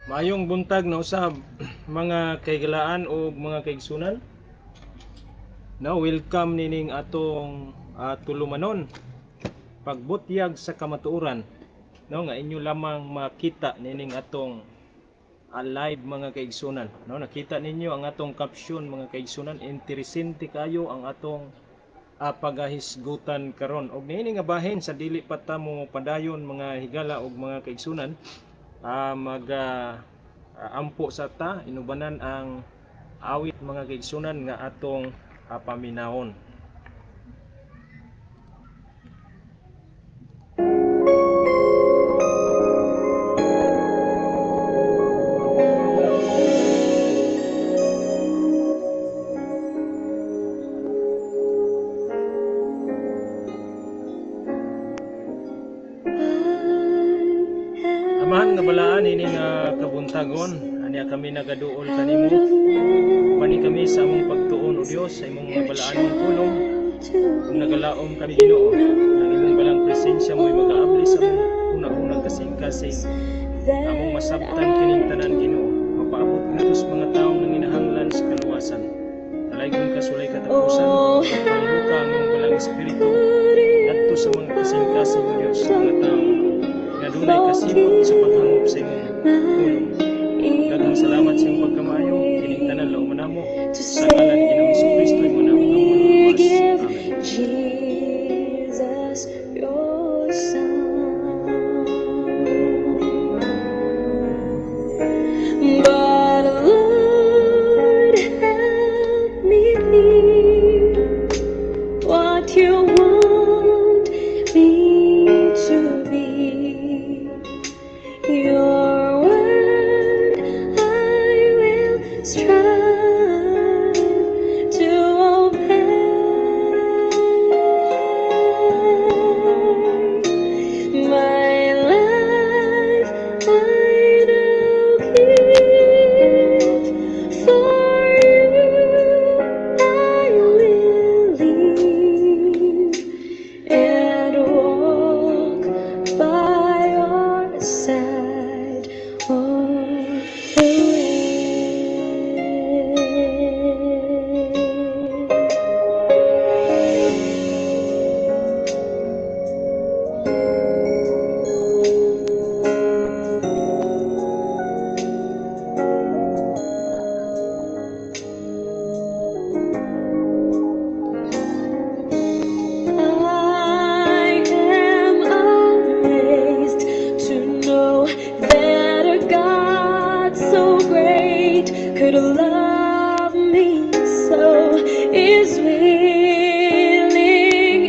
Maayong buntag na usab mga kaigalaan o mga kaigsunan. Now, welcome nining atong tulumanon pagbutyag sa kamatuoran. No, nga inyo lamang makita nining atong live mga kaigsunan. No, nakita ninyo ang atong caption mga kaigsunan. Interesante kayo ang atong pagahisgutan karon. Og niini nga bahin sa dili pa ta mo padayon mga higala og mga kaigsunan. Ampo sa ta inubanan ang awit mga kaigsunan nga atong paminahon. Amahan nga balaan ini nga kabuntagon, aniya kami nagaduol kanimo. Pani kami sa among pagtuon o Dios sa imong mga balaanong tulong. Kung nagalaom kami Ginoo, ang imong balang presensya mo'y mag-aabli sa among una-unang kasing-kasing. Among masabtan kining tanan Ginoo, mapaabot ngadto sa mga taong nanginahanglan sa kaluwasan. Dalaygon ka sulay katapusan, pagpahimuka ang imong balang espiritu ngadto sa mga kasing-kasing o Dios sa mga tao nga dunay kasipot sa paghangop sa imong tulong. Daghang salamat sa imong pagkamayo, kining tanan laom namo sa ngalan ni Ginoong Jesucristo imong namo luwas. Amen. Jesus, your Son. But Lord, help me be what you want me to be. Your word I will strive to obey. My life I now give for you. I will live and walk by your side all the way. I am amazed to know that a God so great could love me so, is willing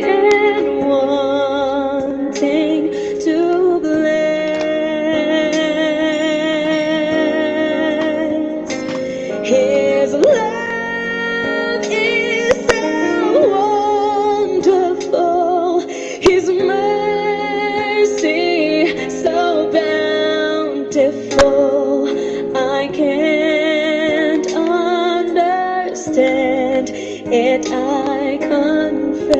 and wanting to bless. His love is so wonderful, His mercy so bountiful. I can't understand it, I confess.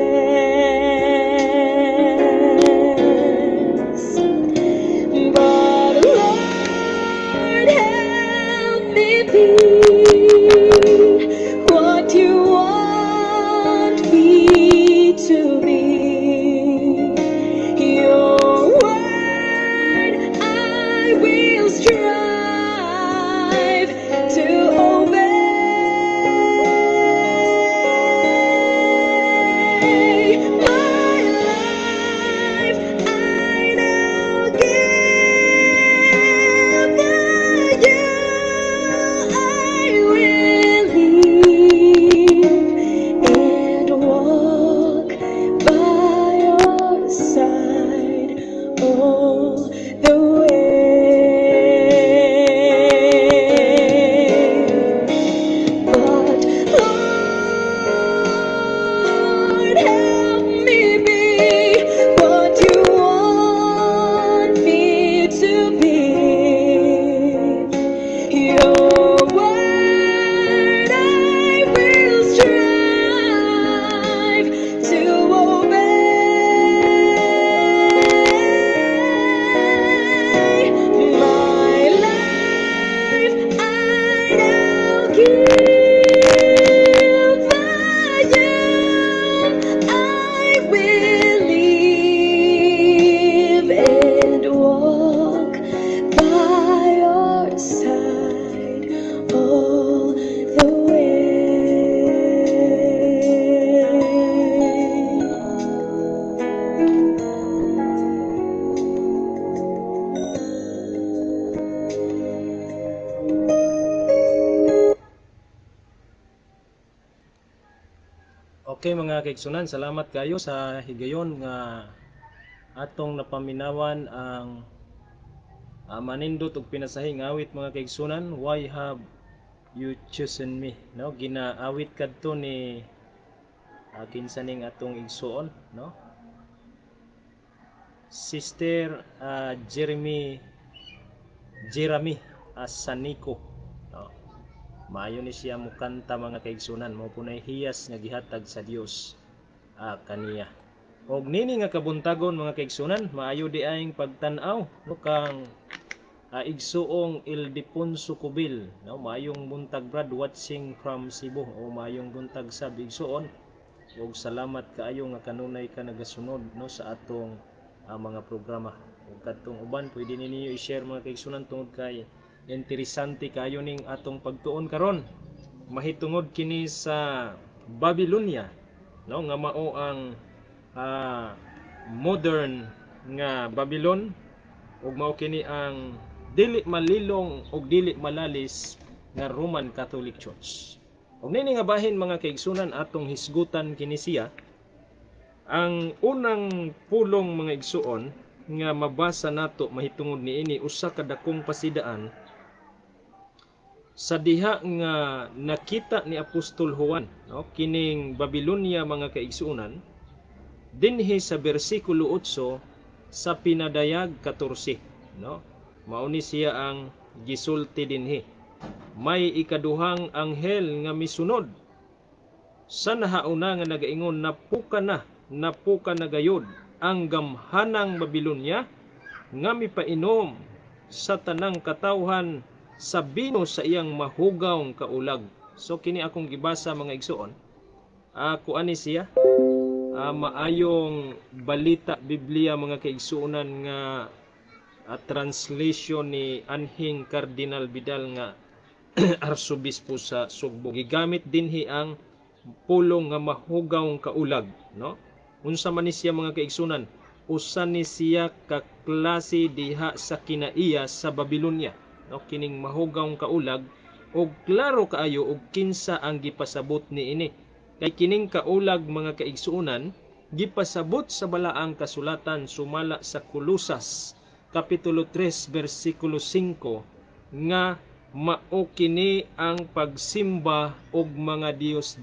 But Lord, help me be what you want me to be. Your word I will strive to obey. My life I now give for you. I will live Okay mga kaigsunan, salamat kayo sa higayon nga atong napaminawan ang manindot ug pinasahing awit mga kaigsunan. Why have you chosen me? No, ginaawit kadto ni kinsa ning atong igsuon, no? Sister Jeremy Asanico. No? Maayo ni siya mukanta mga kaigsunan, mao punay hiyas nga gihatag sa Dios kaniya. Og nini nga kabuntagon mga kaigsunan, maayo di aing pagtan-aw no kang igsuong Ildefonso Cubil, no? Maayong buntag brad watching from Cebu, o maayong buntag sab igsuon. Og salamat kaayo nga kanunay ka nagasunod no sa atong mga programa. Ug kadtong uban pwede ninyo i-share mga kaigsunan tungod kay interesante kayo ning atong pagtuon karon. Mahitungod kini sa Babylonia, no, nga mao ang modern nga Babylon, ug mao kini ang dili malilong ug dili malalis nga Roman Catholic Church. Ug nini nga bahin mga kaigsunan atong hisgutan kini siya. Ang unang pulong mga igsuon nga mabasa nato mahitungod niini usa ka dakong pasidaan sa diha nga nakita ni Apostol Juan, no, kining Babylonia mga kaigsuonan dinhi sa bersikulo 8 sa pinadayag 14, no. Mao ni siya ang gisulti dinhi. May ikaduhang anghel nga misunod sa nahauna nga nagaingon, napuka na gayud ang gamhanang Babylonia nga mipainom sa tanang katawhan sa bino sa iyang mahugawng kaulag. So kini akong gibasa mga igsuon. Kuani siya maayong balita Biblia mga kaigsuonan nga translation ni Anhing Cardinal Vidal nga arsobispo sa Sugbo. Gigamit dinhi ang pulong nga mahugawng kaulag, no? Unsa man ni siya mga kaigsunan? Usa ni siya ka klase diha sa kinaiya sa Babylonia, no, kining mahugawng kaulag, og klaro kaayo og kinsa ang gipasabot niini. Kay kining kaulag mga kaigsuonan gipasabot sa balaang kasulatan sumala sa Kolosas kapitulo 3 bersikulo 5 nga mao kini ang pagsimba og mga Diyos,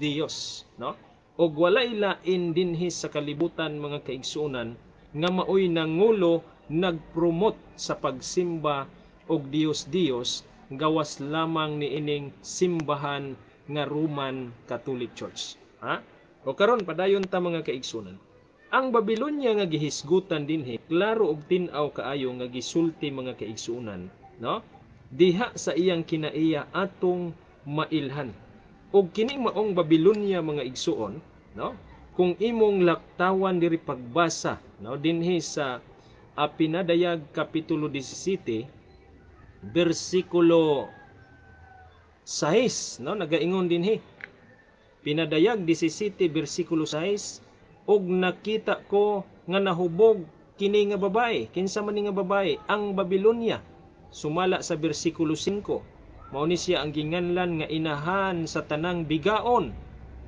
no? Og walay lain dinhi sa kalibutan mga kaigsuonan nga maoy nangulo nagpromote sa pagsimba og Diyos gawas lamang niining simbahan nga Roman Catholic Church. O karon padayon ta mga kaigsuonan. Ang Babylonia nga gihisgutan dinhi klaro og tin-aw kaayo nga gisulti mga kaigsuonan, no? Diha sa iyang kinaiya atong mailhan. Og kining maong Babylonia mga igsuon, no? Kung imong laktawan diri pagbasa, no, dinhi sa pinadayag kapitulo 17 bersikulo 6, no, nagaingon dinhi. Pinadayag 17 bersikulo 6, og nakita ko nga nahubog kini nga babae. Kinsa man ni nga babae? Ang Babylonia. Sumala sa bersikulo 5, mao ni siya ang ginganlan nga inahan sa tanang bigaon,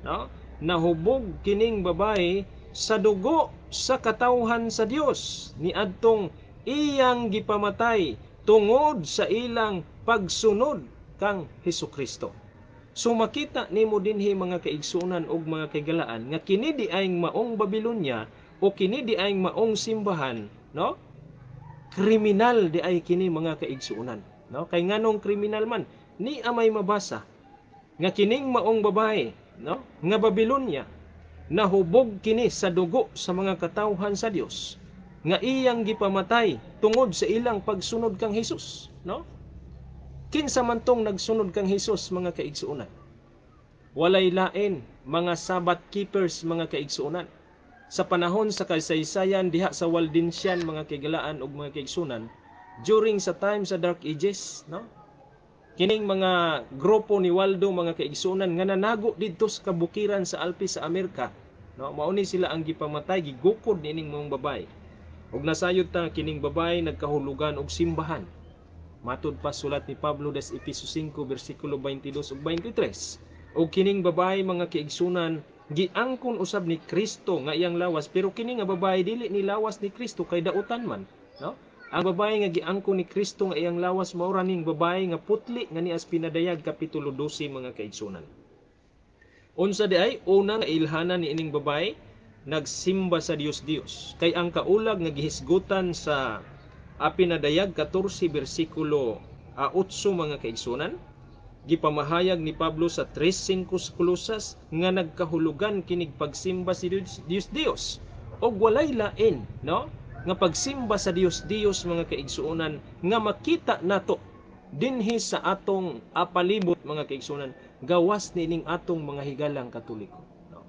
no? Nahubog kining babae sa dugo sa katawhan sa Dios niadtong iyang gipamatay tungod sa ilang pagsunod kang Hesukristo. So makita nimo dinhi mga kaigsuonan ug mga kagalaan nga kini di aing maong Babylonia o kini di aing maong simbahan, no? Kriminal di ay kini mga kaigsuonan, no? Kay nganong kriminal man ni amay mabasa nga kining maong babae, no, nga Babylonia nahubog kini sa dugo sa mga katawhan sa Dios nga iyang gipamatay tungod sa ilang pagsunod kang Hesus, no? Kinsa man tong nagsunod kang Hesus mga kaigsuonan? Walay lain mga Sabbath keepers mga kaigsuonan. Sa panahon sa kasaysayan diha sa Waldensian mga kagalaan ug mga kaigsuonan, during sa time sa Dark Ages, no? Kining mga grupo ni Waldo mga kaigsuonan nga nanago didto sa kabukiran sa Alpes sa Amerika, no? Mao ni sila ang gipamatay, gigukod nining mga babae. Ug nasayod ta kining babae nagkahulugan og simbahan. Matud pa sulat ni Pablo des Efeso 5 bersikulo 22 ug 23. Og kining babae mga kaigsunan giangkon usab ni Kristo nga iyang lawas, pero kini nga babae dili ni lawas ni Kristo kay dautan man, no? Ang babae nga giangkon ni Kristo nga iyang lawas mao ra ning babae nga putli nga ni as pinadayag kapitulo 12 mga kaigsunan. Unsa di ay una nga ilhanan ni ining babae nagsimba sa Dios kay ang kaulag nga gihisgutan sa pinadayag 14 bersikulo 8 mga kaigsunan, gipamahayag ni Pablo sa 3:5 Kolosas nga nagkahulugan kinig pagsimba si Dios og walay lain, no? Nga pagsimba sa Dios mga kaigsuonan nga makita nato dinhi sa atong palibot mga kaigsuonan, gawas nining atong mga higalang Katoliko, no?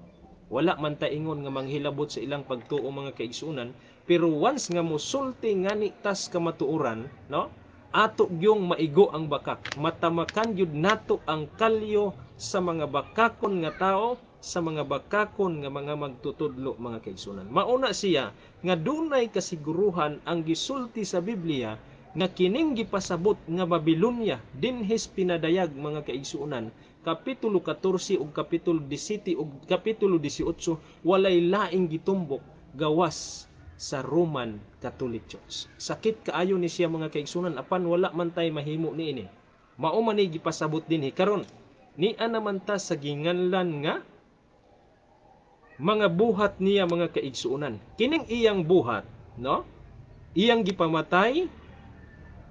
Wala man ta ingon nga manghilabot sa ilang pagtuo mga kaigsuonan, pero once nga mosulti ngani tas kamatuoran, no? Ato gyung maigo ang bakak, matamakan yun nato ang kalyo sa mga bakakon nga tao, sa mga bakakon nga mga magtutudlo mga kaigsunan. Mauna siya nga dunay kasiguruhan ang gisulti sa Biblia nga kining gipasabot nga Babilonia dinhis pinadayag mga kaigsunan, kapitulo 14 ug kapitulo 17 ug kapitulo 18, walay laing gitumbok gawas sa Roman Catholic Church. Sakit kaayo ni siya mga kaigsunan, apan wala man tay mahimo niini. Mao man ni gipasabot dinhi karon. Niya naman ta sa ginganlan nga mga buhat niya mga kaigsunan. Kining iyang buhat, no? Iyang gipamatay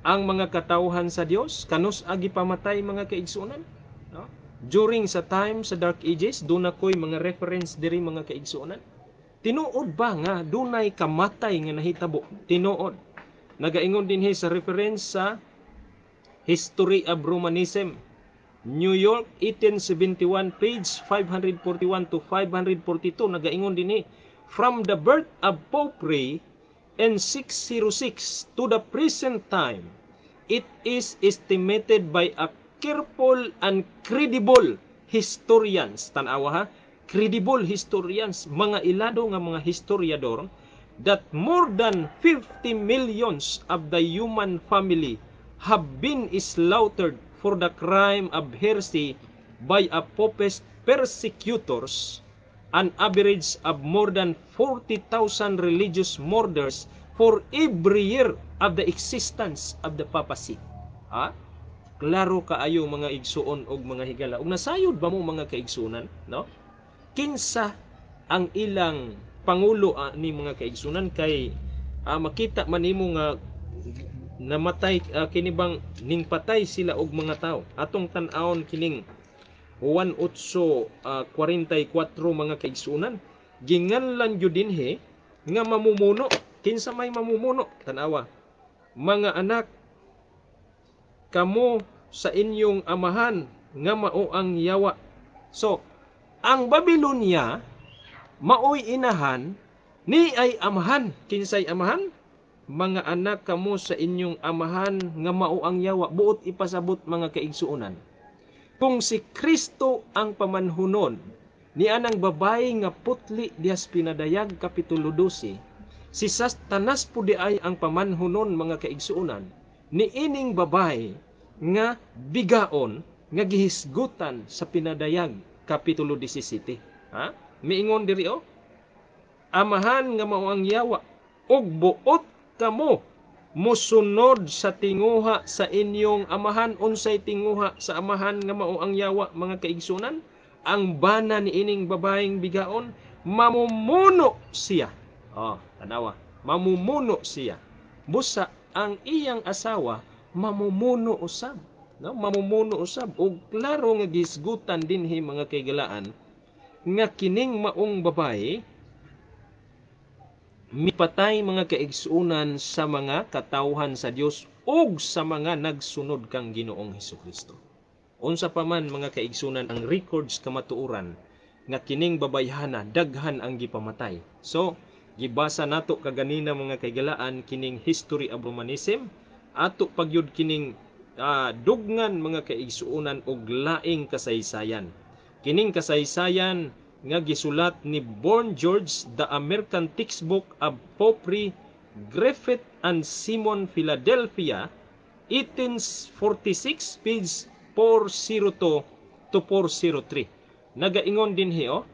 ang mga katawhan sa Dios, kanus agi pamatay mga kaigsunan, no? During sa time sa Dark Ages, doon ako'y mga reference diri mga kaigsunan. Tinuod ba nga dunay kamatay nga nahitabo? Tinuod. Nagaingon din sa reference sa History of Romanism, New York 1871, page 541 to 542. Nagaingon din from the birth of Popery in 606 to the present time, it is estimated by a careful and credible historians, tanawa ha, credible historians, mga ilado nga mga historiador, that more than 50 millions of the human family have been slaughtered for the crime of heresy by a pope's persecutors, an average of more than 40,000 religious murders for every year of the existence of the papacy. Ha? Klaro kaayo mga igsuon og mga higala. Ug nasayod ba mo mga kaigsunan, no? Kinsa ang ilang pangulo ni mga kaigsunan kay makita man nimo nga namatay kini bang ning patay sila og mga tao. Atong tan-awon kining Juan 8:44 mga kaigsunan, ginganlan gyud dinhi nga mamumuno. Kinsa may mamumuno? Tan-awa, mga anak, kamo sa inyong amahan nga mao ang yawa. So ang Babilonia maoy inahan, ni ay amahan. Kinsay amahan? Mga anak kamo sa inyong amahan nga mao ang yawa. Buot ipasabot mga kaigsuonan. Kung si Kristo ang pamanhunon ni anang babae nga putli dias pinadayag kapitulo 12, si Satanas po di ay ang pamanhunon mga kaigsuonan ni ining babae nga bigaon nga gihisgutan sa pinadayag kapitulo 17. Ha? Miingon diri amahan nga mao ang yawa, ug buot kamo mosunod sa tinguha sa inyong amahan. Unsay tinguha sa amahan nga mao ang yawa mga kaigsunan? Ang bana ni ining babaeng bigaon, mamumuno siya. Tanawa, mamumuno siya. Busa ang iyang asawa mamumuno usab. No, mamumuno usab, og klaro nga gisgutan dinhi mga kaigalaan nga kining maong babae mipatay mga kaigsuonan sa mga katawhan sa Dios ug sa mga nagsunod kang Ginoong Hesukristo. Unsa pa man mga kaigsuonan ang records kamatuoran nga kining babayhana daghan ang gipamatay. So gibasa nato kaganina mga kaigalaan kining History of Romanism, ato pagyud kining dugngan mga kaigsuonan og laing kasaysayan. Kining kasaysayan nga gisulat ni Born George, The American Textbook of Popery, Griffith and Simon, Philadelphia, 1846, page 402 to 403. Nagaingon din hiyo,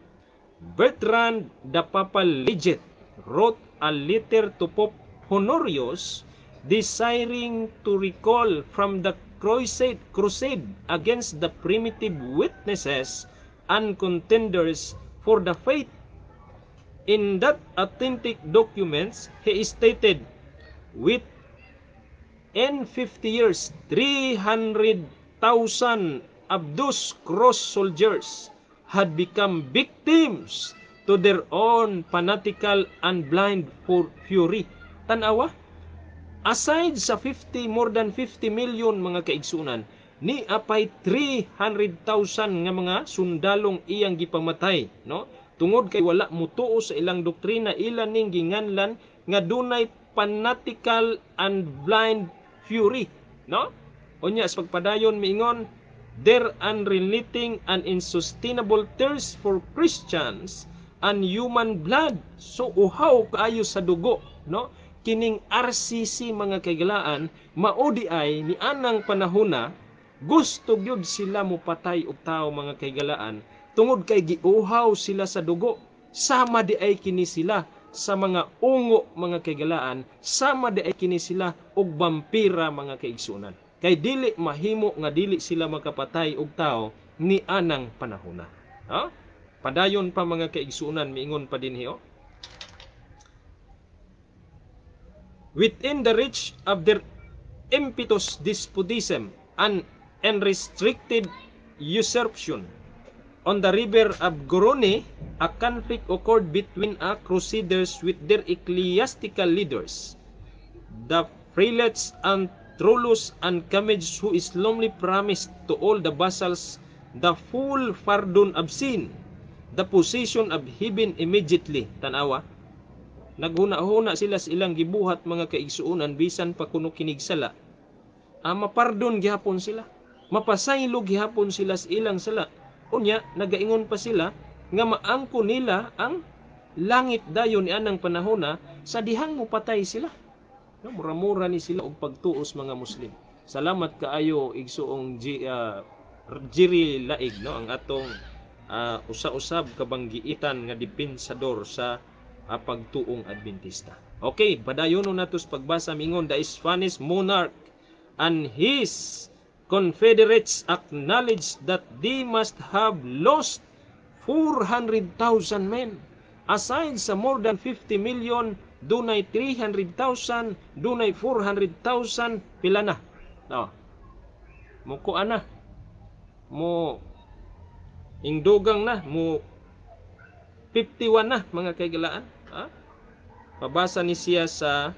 Bertrand the Papal Legate wrote a letter to Pope Honorius desiring to recall from the crusade against the primitive witnesses and contenders for the faith. In that authentic documents, he stated, within 50 years, 300,000 of those cross soldiers had become victims to their own fanatical and blind fury. Tanawa, aside sa more than 50 million mga kaigsunan, ni apay 300,000 nga mga sundalong iyang gipamatay, no? Tungod kay wala mutuo sa ilang doktrina, ilan ning ginganlan nga dunay fanatical and blind fury, no? Unya sa pagpadayon miingon, their unrelenting and insustainable thirst for Christians and human blood, so uhaw kaayo sa dugo, no? Kining RCC mga kaigalaan, maudi ay ni anang panahona gusto gyud sila mopatay og tao mga kaigalaan, tungod kay giuhaw sila sa dugo. Sama di ay kini sila sa mga ungo mga kaigalaan, sama di ay kini sila og vampira mga kaigsunan. Kay dili mahimo nga dili sila makapatay og tao ni anang panahona. Ha? Padayon pa mga kaigsunan, miingon pa dinhi, oh. Within the reach of their impetuous despotism and unrestricted usurpation on the river of Garonne, a conflict occurred between crusaders with their ecclesiastical leaders, the prelates and Trollus and Camage, who solemnly promised to all the vassals the full pardon of sin, the possession of heaven immediately. Tanawa, naghuna-huna sila sa ilang gibuhat mga kaigsuunan bisan pa kuno kinig sala. Mapardon gihapon sila, mapasaylo gihapon sila sa ilang sala. Unya nagaingon pa sila nga maangko nila ang langit dayon ni anang panahona sa dihang mopatay sila. No, mura-mura ni sila og pagtuos mga Muslim. Salamat kaayo igsuong Jiri Laig, no, ang atong usa-usab kabanggiitan nga depensador sa pagtuong Adventista. Okay, padayon nato sa pagbasa mingon, the Spanish monarch and his confederates acknowledged that they must have lost 400,000 men. Aside sa more than 50 million, dunay 300,000, dunay 400,000, pila na. No. Mukuan na. Mo ingdugang na, mo 51 na mga kaigalaan. Ha? Pabasa ni siya sa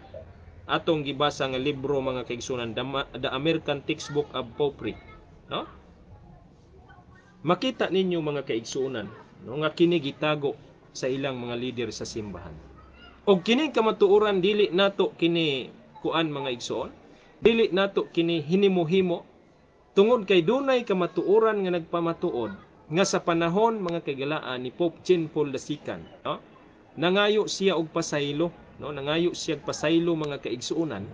atong gibasa nga libro mga kaigsunan, The American Textbook of Popery. No? Makita ninyo mga kaigsunan, no, nga kini gitago sa ilang mga leader sa simbahan. Og kini kamatuoran dili nato kini kuan mga igsoon, dili nato kini hinimo-himo, tungod kay dunay kamatuoran nga nagpamatuod nga sa panahon mga kaigalaan ni Pope Jean Paul II, no? Nangayo siya og pasaylo, no? Nangayo siya og pasaylo mga kaigsuonan.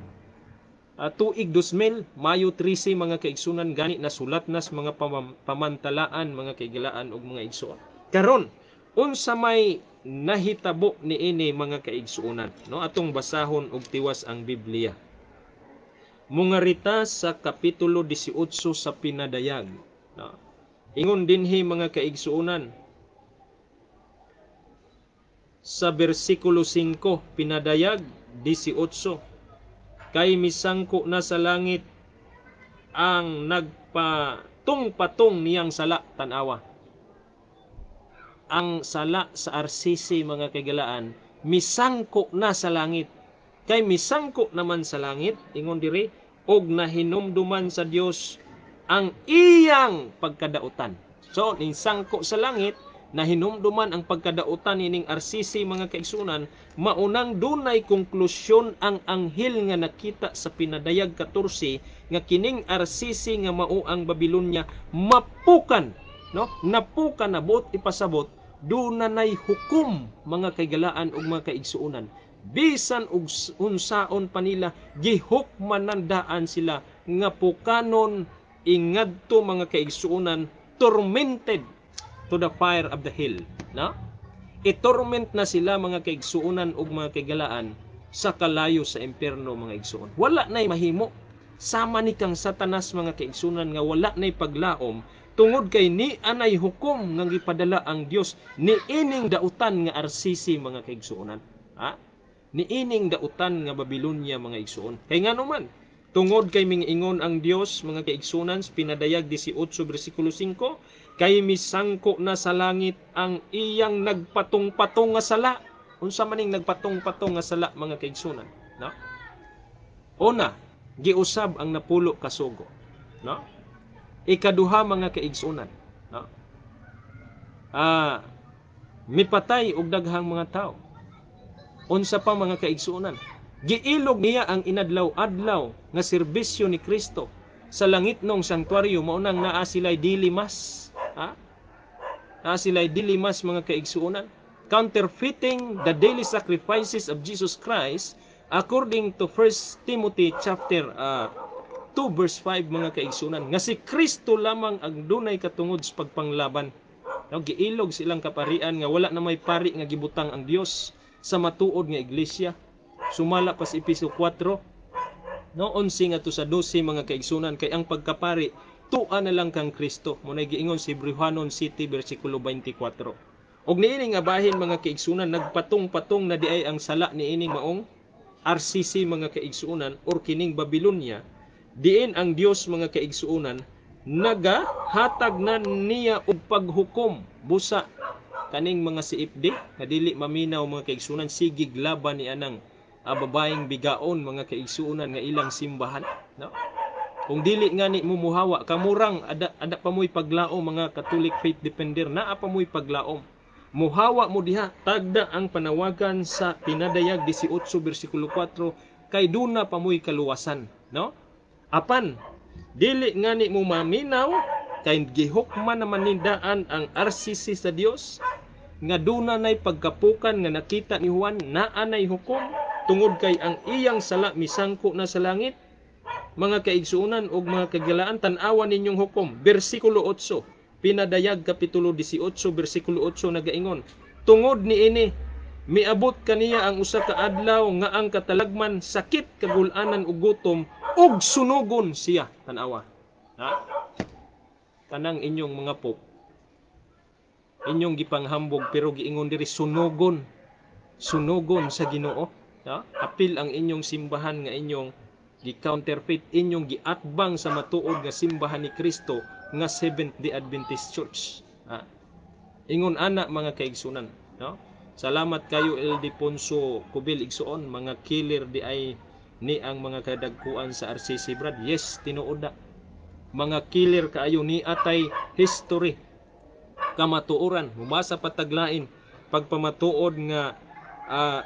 Tuig 2000, Mayo 13 mga kaigsuonan, gani nasulat nas mga pamantalaan mga kaigalaan og mga igsoon. Karon unsa may nahitabo niini mga kaigsuonan, no? Atong basahon og tiwas ang Biblia. Mungarita sa kapitulo 18 sa Pinadayag, no? Ingon dinhi mga kaigsuonan sa bersikulo 5, Pinadayag 18, kay misangko na sa langit ang nagpatong-patong niyang sala. Tanawa, ang sala sa RCC mga kaigalaan, misangko na sa langit. Kay misangko naman sa langit, ingon diri, og nahinumduman sa Dios ang iyang pagkadautan. So, nisangko sa langit, nahinumduman ang pagkadautan ining RCC mga kaigsunan, maunang dunay konklusyon ang anghel nga nakita sa Pinadayag 14 nga kining RCC nga mao ang Babilonia mapukan, no? Napukan na buot ipasabot, dunay hukom mga kaigalaan ug mga kaigsuonan. Bisan og unsaon pa nila gihukmanandaan sila nga pukanon ingadto mga kaigsuonan, tormented to the fire of the hell, no? i-torment na sila mga kaigsuonan ug mga kaigalaan sa kalayo sa impyerno mga igsuon. Wala nay mahimo. Sama ni kang Satanas mga kaigsuonan nga wala nay paglaom tungod kay ni anay hukom nga gipadala ang Dios ni ining dautan nga RCC mga kaigsuonan. Ha? Ni ining dautan nga Babilonia mga igsuon. Kay ngano man tungod kay mingingon ang Dios mga kaigsuonan pinadayag 18 bersikulo 5 kay misangko na sa langit ang iyang nagpatong-patong nga sala. Unsa maning nagpatong-patong nga sala mga kaigsuonan, no? Una, giusab ang napulo ka sugo, no? Ikaduha mga kaigsuonan, no? Mipatay og daghang mga tao. Unsa pa mga kaigsuonan? Giilog niya ang inadlaw-adlaw nga serbisyo ni Kristo sa langitnong sanktuaryo mao nang naa sila'y dilimas. Ha? Naa sila'y dilimas mga kaigsuonan. Counterfeiting the daily sacrifices of Jesus Christ according to 1 Timothy chapter 2 verse 5 mga kaigsuonan. Nga si Kristo lamang ang dunay katungod sa pagpanglaban. No, giilog silang kaparian nga wala na may pari nga gibutang ang Dios sa matuod nga iglesia. Sumala pa sa Episo 4 no 11 nga to sa 12 mga kaigsuonan kay ang pagkapari tua na lang kang Kristo. Munay giingon si Hebrewanon City bersikulo 24. Og niini nga bahin mga kaigsuonan nagpatong-patong na diay ang sala niining maong RCC mga kaigsuonan or kining Babilonia. Diin ang Dios mga kaigsuonan nagahatag na niya og paghukom busa kaning mga CFD nga dili maminaw mga kaigsuonan sigig laban ni anang babaeng bigaon mga kaigsuonan nga ilang simbahan, no? Kung dili nga ni mumuhawa kamurang ada pa mo'y paglaom mga Catholic faith defender naa pa mo'y paglaom. Muhawa mo diha tagda ang panawagan sa pinadayag 18 bersikulo 4 kay duna pa mo'y kaluwasan, no? Apan dili nga ni mo maminaw kay gihukman naman nindaan ang RCC sa Dios nga duna nay pagkapukan nga nakita ni Juan naa nay hukom tungod kay ang iyang sala misangko na sa langit. Mga kaigsuonan ug mga kagalaan tan-awan ninyong hukom bersikulo 8 pinadayag kapitulo 18 bersikulo 8 nagaingon tungod niini miabot kaniya ang usa ka adlaw nga ang katalagman sakit kagul-anan ug gutom ug sunugon siya tan-awa. Ha? Kanang inyong mga pop inyong gipanghambog pero giingon diri sunugon sa Ginoo. Ha? Apil ang inyong simbahan nga inyong gi-counterfeit, inyong giatbang sa matuod nga simbahan ni Kristo nga Seventh-day Adventist Church. Ha? Ingon ana mga kaigsunan, no? Salamat kayo LD Ponso Kubil igsuon mga killer di ay ni ang mga kadagkuan sa RCC Brad. Yes, tinuod na. Mga killer kaayo ni atay history kamatuoran mubasa pataglain pagpamatuod nga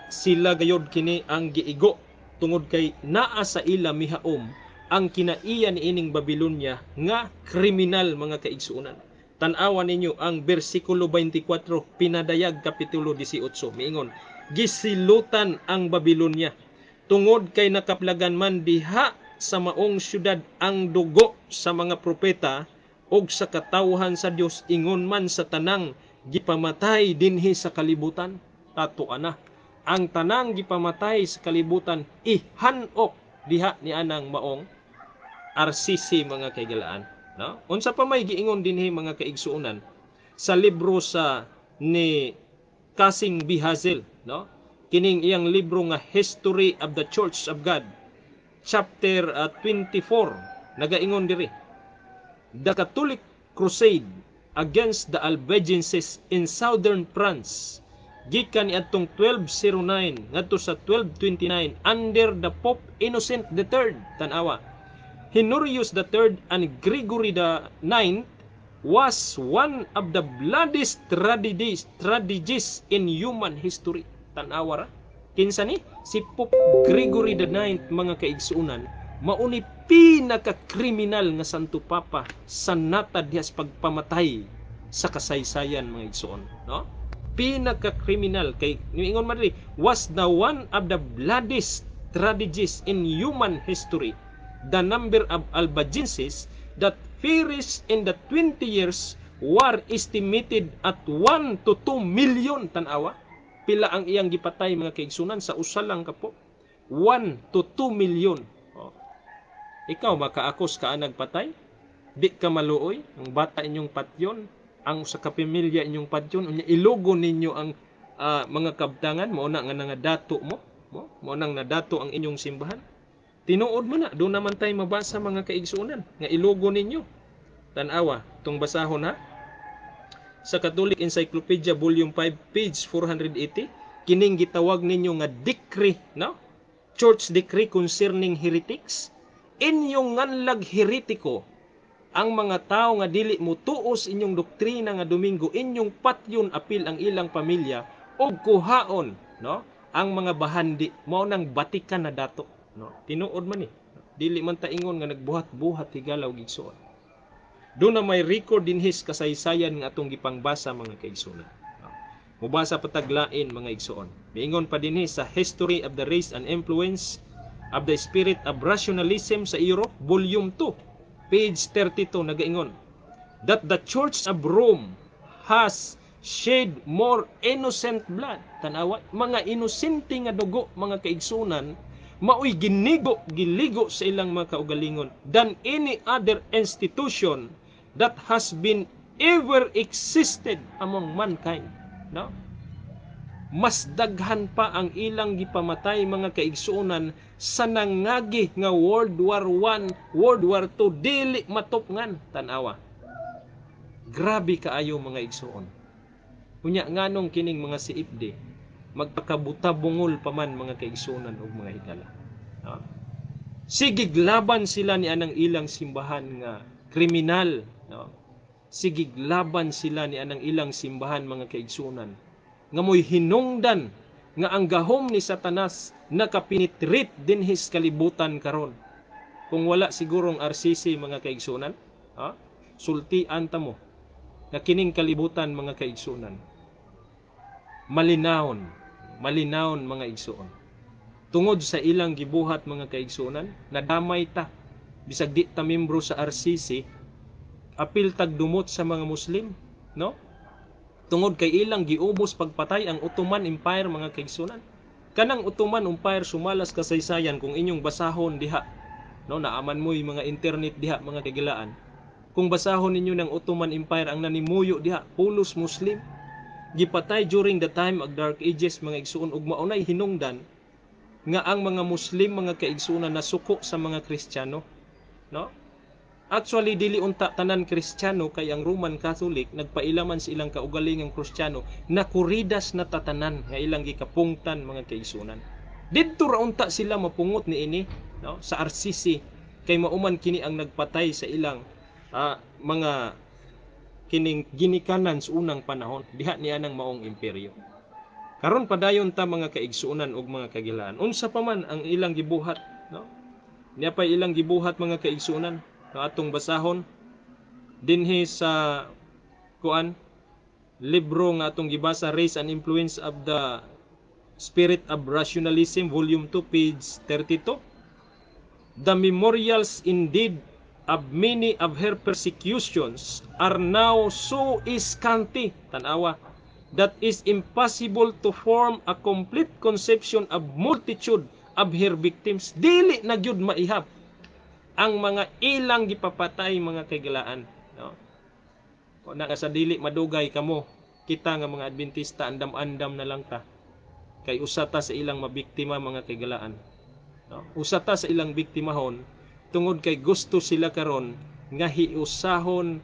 sila gayod kini ang giigo tungod kay naa sa ila mihaom ang kinaiya ni ining Babilonia nga kriminal mga kaigsuonan. Tan-awan ninyo ang bersikulo 24 pinadayag kapitulo 18 miingon gisilutan ang Babilonia tungod kay nakaplagan man diha sa maong syudad ang dugo sa mga propeta og sa katawhan sa Dios ingon man sa tanang gipamatay dinhi sa kalibutan. Tato ana ang tanang gipamatay sa kalibutan ihanok diha ni anang maong RCC mga kaigalaan, no? Unsa pa may giingon dinhi mga kaigsuonan sa libro sa ni Kasing B. Hazel, no? Kining iyang libro nga History of the Church of God chapter 24 nagaingon diri the Catholic Crusade against the Albigenses in southern France gikan niadtong 1209 ngadto sa 1229 under the Pope Innocent III tan-awa. Honorius III and Gregory IX was one of the bloodiest tragedies in human history. Tan-awa ra. Kinsa ni si Pope Gregory IX mga kaigsuonan mauni pinaka-kriminal nga Santo Papa sa natad dihas pagpamatay sa kasaysayan mga igsuon, no? Pinaka-kriminal kay ingon man diri was the one of the bloodiest tragedies in human history. The number of Albigenses that perished in the 20 years war estimated at 1 to 2 million tanawa. Pila ang iyang gipatay mga kaigsunan sa usa lang ka po. 1 to 2 million. Oh. Ikaw makaakos ka nagpatay? Di ka maluoy ang bata inyong patyon, ang sa kapamilya inyong patyon, unya ilugo ninyo ang mga kabtangan mo na nga nangadato mo, mo nang nadato ang inyong simbahan. Tinuod mo na, doon naman tayo mabasa mga kaigsunan nga ilugo ninyo. Tanawa, tong basahon ha. Sa Catholic Encyclopedia Volume 5 page 480, kining gitawag ninyo nga decree, no? Church decree concerning heretics. Inyong nganlag heretiko ang mga tao nga dili mo tuos inyong doktrina nga Domingo, inyong patyon apil ang ilang pamilya o kuhaon, no? Ang mga bahandi mao nang Batikan na dato, no? Tinuod man ni. Dili man ta ingon nga nagbuhat-buhat higalaw gigsuon. Doon na may record din his kasaysayan nga atong gipangbasa mga kaigsunan. Mubasa pataglain mga igsuon. Miingon pa din sa History of the Race and Influence of the Spirit of Rationalism sa Europe, Volume 2, page 32, nagaingon, that the Church of Rome has shed more innocent blood. Tanawa, mga inosente nga dugo mga kaigsunan, maoy giligo sa ilang mga kaugalingon than any other institution that has been ever existed among mankind. No? Mas daghan pa ang ilang gipamatay mga kaigsuonan sa nangagi nga World War I, World War II, dili matupngan. Tanawa. Grabe kaayo mga igsuon. Unya nganong kining mga siipde magpakabuta-bungol pa man mga kaigsuonan og mga higala. No? Sigig laban sila ni anang ilang simbahan nga kriminal, no? Sigig laban sila ni anang ilang simbahan mga kaigsuonan nga mo'y hinungdan nga ang gahom ni Satanas nakapinitrit din his kalibutan karon. Kung wala sigurong RCC mga kaigsuonan, sultian ta mo na kining kalibutan mga kaigsuonan malinawon mga igsuon. Tungod sa ilang gibuhat mga kaigsuonan, nadamay ta bisag di ta membro sa RCC, apil tagdumot sa mga Muslim, no? Tungod kay ilang giubos pagpatay ang Ottoman Empire mga kaigsuonan. Kanang Ottoman Empire sumalas kasaysayan kung inyong basahon diha, no? Naaman mo'y mga internet diha mga kagilaan. Kung basahon ninyo ng Ottoman Empire ang nanimuyo diha, pulos Muslim. Gipatay during the time of Dark Ages mga igsuon ug maunay hinungdan nga ang mga Muslim mga kaigsuonan nasuko sa mga Kristiyano, no? Actually dili unta tanan Kristiyano kay ang Roman Catholic nagpailaman sa ilang kaugalingang Kristiyano na kuridas na tatanan nga ilang gikapungtan mga kaigsuonan. Didto ra unta sila mapungot niini, no? Sa RCC kay mauman kini ang nagpatay sa ilang mga kining ginikanan sa unang panahon diha niya ng maong imperyo. Karon padayon ta mga kaigsuonan ug mga kagilaan. Unsa pa man ang ilang gibuhat, no? Niya pa ilang gibuhat mga kaigsuonan nga atong basahon dinhi sa libro nga atong gibasa, Race and Influence of the Spirit of Rationalism, Volume 2, page 32. The memorials indeed of many of her persecutions are now so scanty, tanawa, that is impossible to form a complete conception of multitude of her victims. Dili na gyud maihap ang mga ilang gipapatay mga kagilaan, no? O na sa dili madugay kamo, kita nga mga Adventista andam-andam na lang ta kay usata sa ilang mabiktima mga kagilaan, no? Usata sa ilang biktimahon tungod kay gusto sila karon nga hiusahon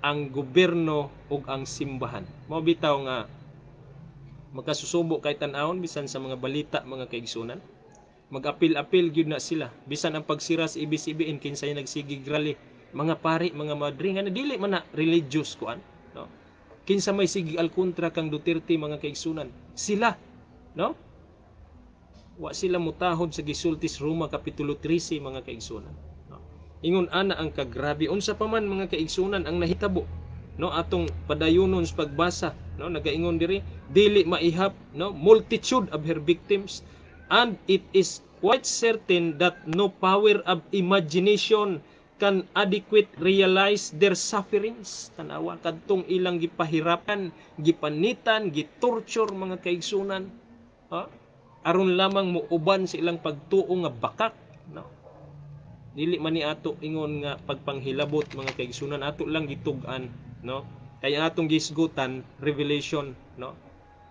ang gobyerno ug ang simbahan. Mao bitaw nga magkasusubo kay tan-awon bisan sa mga balita mga kaigsunan. Mag-apil-apil gyud na sila bisan ang pagsira sa ABS-CBN kinsay nagsigig rally, mga pari, mga madre nga dili man na religious kuan, no? Kinsa may sigig alkontra kang Duterte mga kaigsunan, sila, no? Wa sila mutahod sa gisultis Roma Kapitulo 13 mga kaigsunan, no? Ingon ana ang kagrabe unsa pa man mga kaigsunan ang nahitabo, no? Atong padayunon sa pagbasa, no? Nagaingon diri dili maihap, no? Multitude of her victims, and it is quite certain that no power of imagination can adequate realize their sufferings. Tanawa kadtong ilang gipahirapan, gipanitan, gitorture mga kaigsunan. Ha? Aron lamang mo uban sa ilang pagtuo nga bakak, no? Dili man ni ato ingon nga pagpanghilabot mga kaigsunan, ato lang gitug-an, no? Kaya atong gisgutan revelation, no?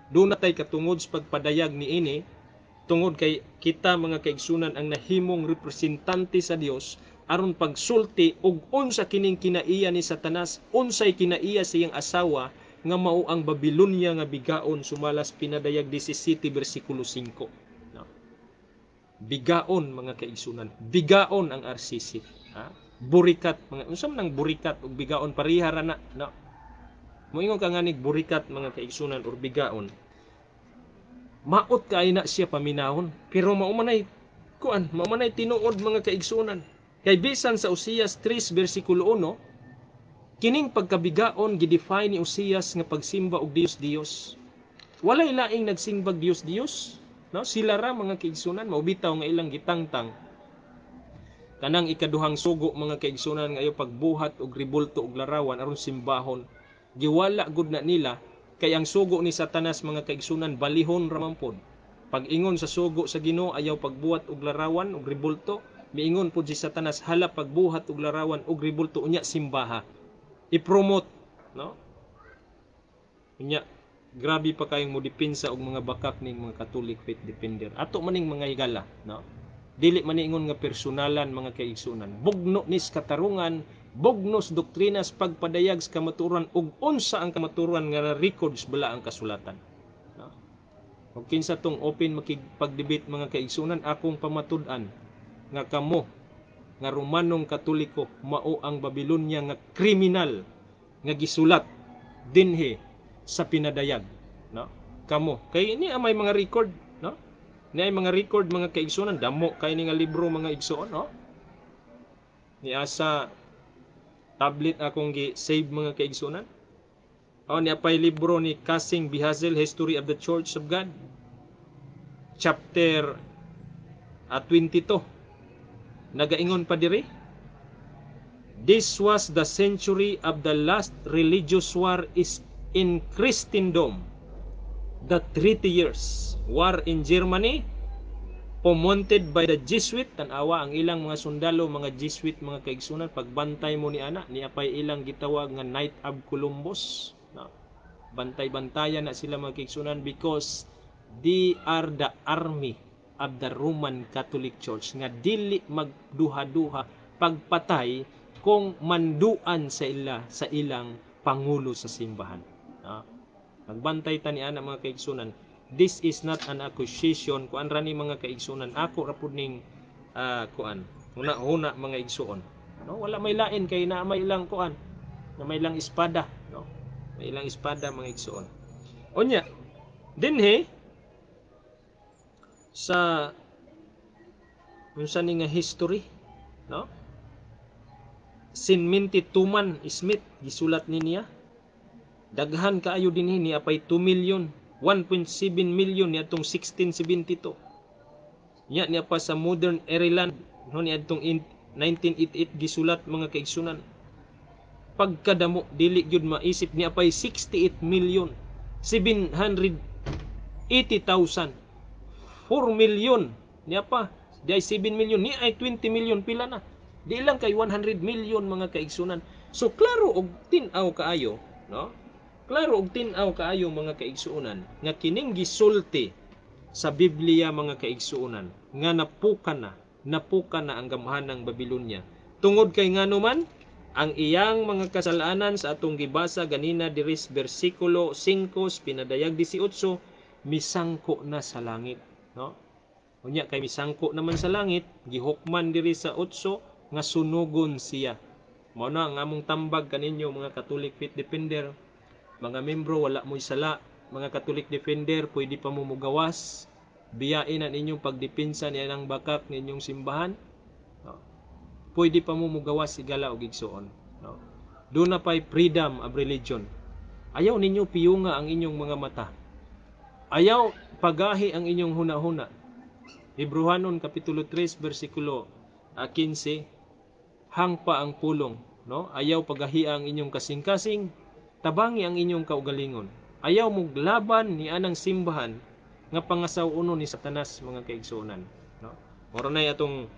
Doon na tay katungod sa pagpadayag niini, tungod kay kita mga kaigsunan ang nahimong representante sa Dios aron pagsulti og unsa kining kinaiya ni Satanas, unsay kinaiya sa iyang asawa nga mao ang Babilonia nga bigaon, sumalas pinadayag 17 bersikulo 5. No? Bigaon mga kaigsunan, bigaon ang RCC. Ha? Burikat, mga unsam nang burikat ug bigaon pareha ra na, no? Moingon ka nga nig burikat mga kaigsunan or bigaon. Maot kay na siya paminahon, pero maumanay tinuod mga kaigsunan. Kay bisan sa Usias 3 bersikulo 1, kining pagkabigaon gidefine ni Usias nga pagsimba og Dios. Walay laing nagsimbag Dios, no? Sila ra mga kaigsunan maubitaw nga ilang gitangtang. Kanang ikaduhang sugo mga kaigsunan ngayo pagbuhat og ribulto og larawan aron simbahon. Giwala gud na nila kay ang sugo ni Satanas mga kaigsunan balihon ra man pod. Pag ingon sa sugo sa Ginoo ayaw pagbuhat og larawan og ribulto, miingon pod si Satanas hala pagbuhat og larawan og ribulto unya simbaha. I-promote, no? Unya grabe pa kayong mo depensa og mga bakak ning mga Catholic faith defender. Ato maning mga higala, no? Dili man ingon nga personalan mga kaigsunan. Bugno nis katarungan, bugnos doktrinas pagpadayag sa kamaturan ug unsa ang kamaturan nga na-records bala ang kasulatan. No? Ug kinsa tong open makigpagdebate mga kaigsunan, akong pamatud-an nga kamo nga Romanong Katoliko mao ang Babilonia nga kriminal nga gisulat dinhi sa pinadayag, no? Kamo kay ini may mga record, no? Ni ay mga record mga kaigsunan, damo kay ni nga libro mga igsoon, no? Ni asa tablet akong gi-save mga kaigsunan. O ni apay libro ni Casing Bihazel, History of the Church of God. Chapter 22. Nagaingon pa diri. This was the century of the last religious war is in Christendom. The 30 years war in Germany promoted by the Jesuit. Tanawa ang ilang mga sundalo, mga Jesuit, mga kaigsunan, pagbantay mo ni ana, ni apay ilang gitawag nga Knight of Columbus. No? Bantay-bantayan na sila mga kaigsunan because they are the army of the Roman Catholic Church nga dili magduha-duha pagpatay kung manduan sa ilang pangulo sa simbahan. No? Magbantay ta ni ana mga kaigsunan. This is not an accusation kuan ra ni mga kaigsunan. Ako ra pud ning kuan. Huna mga igsuon. No, wala may lain kay na may ilang kuan. Na may ilang espada, no? May ilang espada mga igsuon. Unya, dinhi sa unsa ni nga history, no? Sinminti Tuman Smith gisulat niya. Daghan kaayo dinhi ni apay 2 million 1.7 million ni atong 1672. Nya niya pa sa Modern Ireland no ni atong 1988 gisulat mga kaigsunan. Pagkadamo dili gyud maisip niya pay 68 million 780,000. 4 million niya pa. Di ay 7 million ni ay 20 million pila na. Di lang kay 100 million mga kaigsunan. So klaro og tin-aw kaayo, no? Klaro og tin-aw kaayo mga kaigsuonan nga kining gisulti sa Biblia mga kaigsuonan nga napuka na ang gamhanang Babilonia. Tungod kay ngano man ang iyang mga kasalanan sa atong gibasa ganina diri sa bersikulo 5 pinadayag 18 misangko na sa langit, no? Unya kay misangko naman sa langit, gihukman diri sa 8 nga sunugon siya. Mao na ang among tambag kaninyo mga Catholic faith defender. Mga membro wala mo'y sala, mga Catholic defender pwede pa mo mugawas. Biyain ang inyong pagdepensa niya ng bakak ninyong simbahan. No? Pwede pa mo mugawas igala og igsuon, no? Doon na pa'y freedom of religion. Ayaw ninyo piyunga ang inyong mga mata. Ayaw pagahi ang inyong huna-huna. Hebrehanon kapitulo 3 bersikulo 15. hangpa ang pulong, no? Ayaw pagahi ang inyong kasing-kasing, tabangi ang inyong kaugalingon. Ayaw mo laban ni anang simbahan nga pangasaw-uno ni Satanas, mga kaigsuonan, no? Moro na atong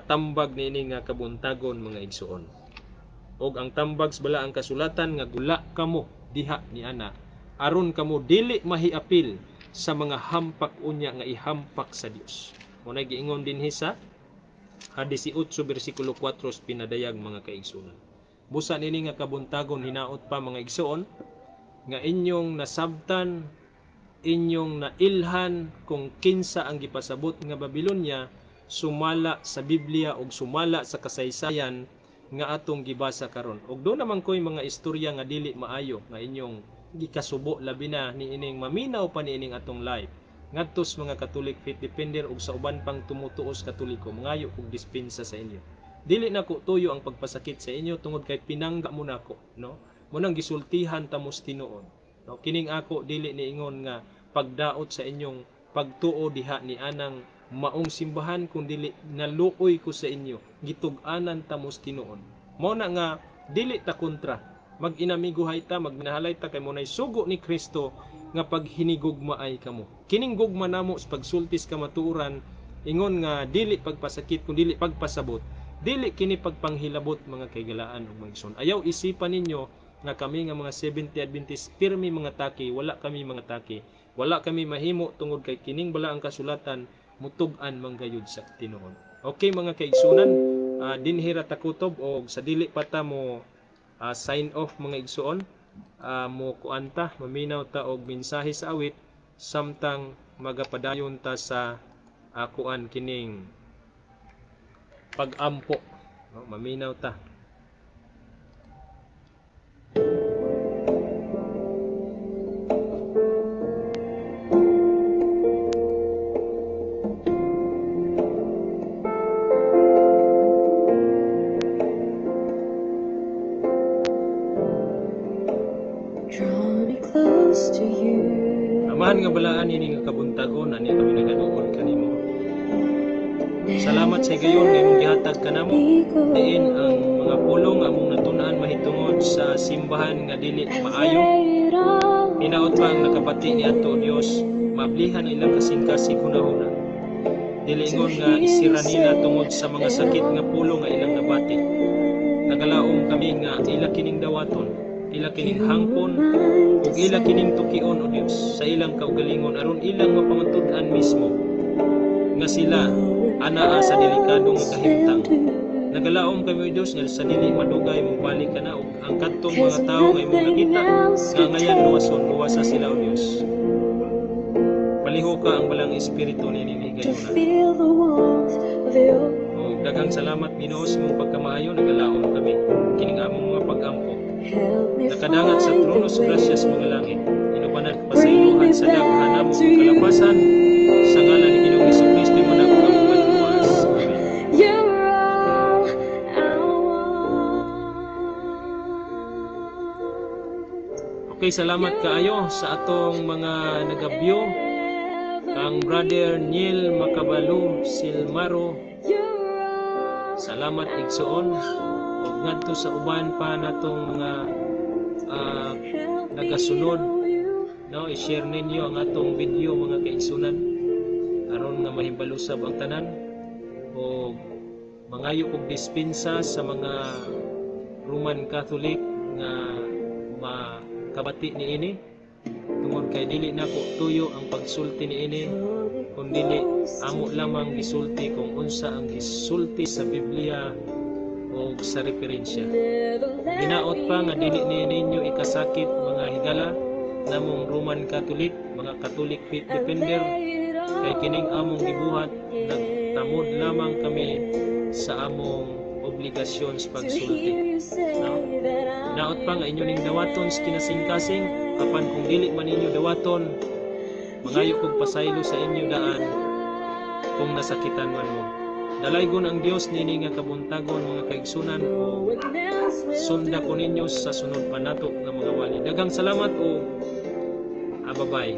tambag niini nga kabuntagon, mga igsuon. Og ang tambag bala ang kasulatan nga gula kamo diha ni ana aron kamo dili mahiapil sa mga hampak unya nga ihampak sa Dios. Mo na giingon dinhi sa Hadis 18 bersikulo 4 pinadayag, mga kaigsuonan. Busa nini nga kabuntagon hinaot pa, mga igsuon, nga inyong nasabtan, inyong nailhan kung kinsa ang gipasabot nga Babilonya sumala sa Biblia ug sumala sa kasaysayan nga atong gibasa karon. Ug do naman ko'y mga istorya nga dili maayo nga inyong gikasubo, labi na ni ining maminaw pa ni ining atong life ngadtos mga Catholic Faith Defender ug sa uban pang tumutuos Katoliko, mangayo og dispensa sa inyo. Dili na ko tuyo ang pagpasakit sa inyo tungod kay pinangga mo nako, no? Munang gisultihan tamos tinuod, no? Kining ako dili niingon nga pagdaot sa inyong pagtuo diha ni anang maong simbahan, kung dili naluoy ko sa inyo gitug-anan tamos tinuod. Mao na nga dili ta kontra, mag-inamiguhay ta, magminahalay ta kay munay sugo ni Kristo nga paghinigugmaay kamo. Kining gugma namo sa pagsultis kamatuoran, ingon nga dili pagpasakit kun dili pagpasabot, dili kini pagpanghilabot, mga kaigalaan ug mga igsoon. Ayaw isipan ninyo nga kami nga mga 70 Adventist pirmi mga taki, wala kami mga taki. Wala kami mahimo tungod kay kining bala ang kasulatan mutug-an manggayud sa tinuod. Okay, mga kaigsunan, dinhira ta kutob og sa dili pa ta mo sign off, mga igsuon, mo kuanta maminaw ta og mensahe sa awit samtang magapadayon ta sa kuan kining pag-ampo, no? Maminaw ta. Amahan nga balaan ini nga kabuntagon, ani kami nagaduol kanimo. Salamat sa gayon nga imong gihatag kanamo. Diin ang mga pulong among natunan mahitungod sa simbahan nga dili maayo. Hinaot pa ang nakabati ni ato Dios, mablihan ilang kasing-kasing hunahuna. Dili ingon nga isira nila tungod sa mga sakit nga pulong nga ilang nabati. Nagalaom kami nga ila kining dawaton, ila kining hangpon, ug ila kining tukion o Dios sa ilang kaugalingon aron ilang mapangatud-an mismo nga sila anaa sa delikadong kahimtang. Nagalaom kami o Dios nga sa dili madugay mo balik ka na ug ang kadtong mga tawo nga imong nakita nga ngayon luwasa sila o Dios. Paliho ka ang balang espiritu nini gayuna. O daghang salamat Ginoo sa imong pagkamaayo, nagalaom kami kining among mga pag-ampo. Nakadangat sa trono sa grasyas mga langit, inubanan pasaylohan sa daghan namong kalapasan, sa ngalan ni Ginoong Jesucristo manako ang maluwas. Amen. Okay, salamat kaayo sa atong mga nagabyo, ang Brother Neil Macabalu Silmaro. Salamat igsoon. Ug ngadto sa uban pa natong mga nagasunod, no, i-share ninyo ang atong video, mga kaigsunan, aron nga mahibalusab ang tanan o mangayo og dispensa sa mga Roman Catholic nga makabati niini tungod kay dili nako tuyo ang pagsulti niini, kun dili amo lamang gisulti kung unsa ang gisulti sa Biblia o sa referensya. Ginaot pa nga dili ninyo ikasakit, mga higala namong Roman Catholic, mga Catholic Faith Defender, kay kining among gibuhat nagtamod lamang kami sa among obligasyon sa pagsulti. No? Ginaot pa nga inyo ning dawaton sa kinasing-kasing, apan kung dili man ninyo dawaton, mangayo kog pasaylo sa inyo daan kung nasakitan man mo. Dalaygon ang Dios nini nga kabuntagon, mga kaigsunan, o sunda ko ninyo sa sunod pa nato nga mga wali. Daghang salamat o bye-bye.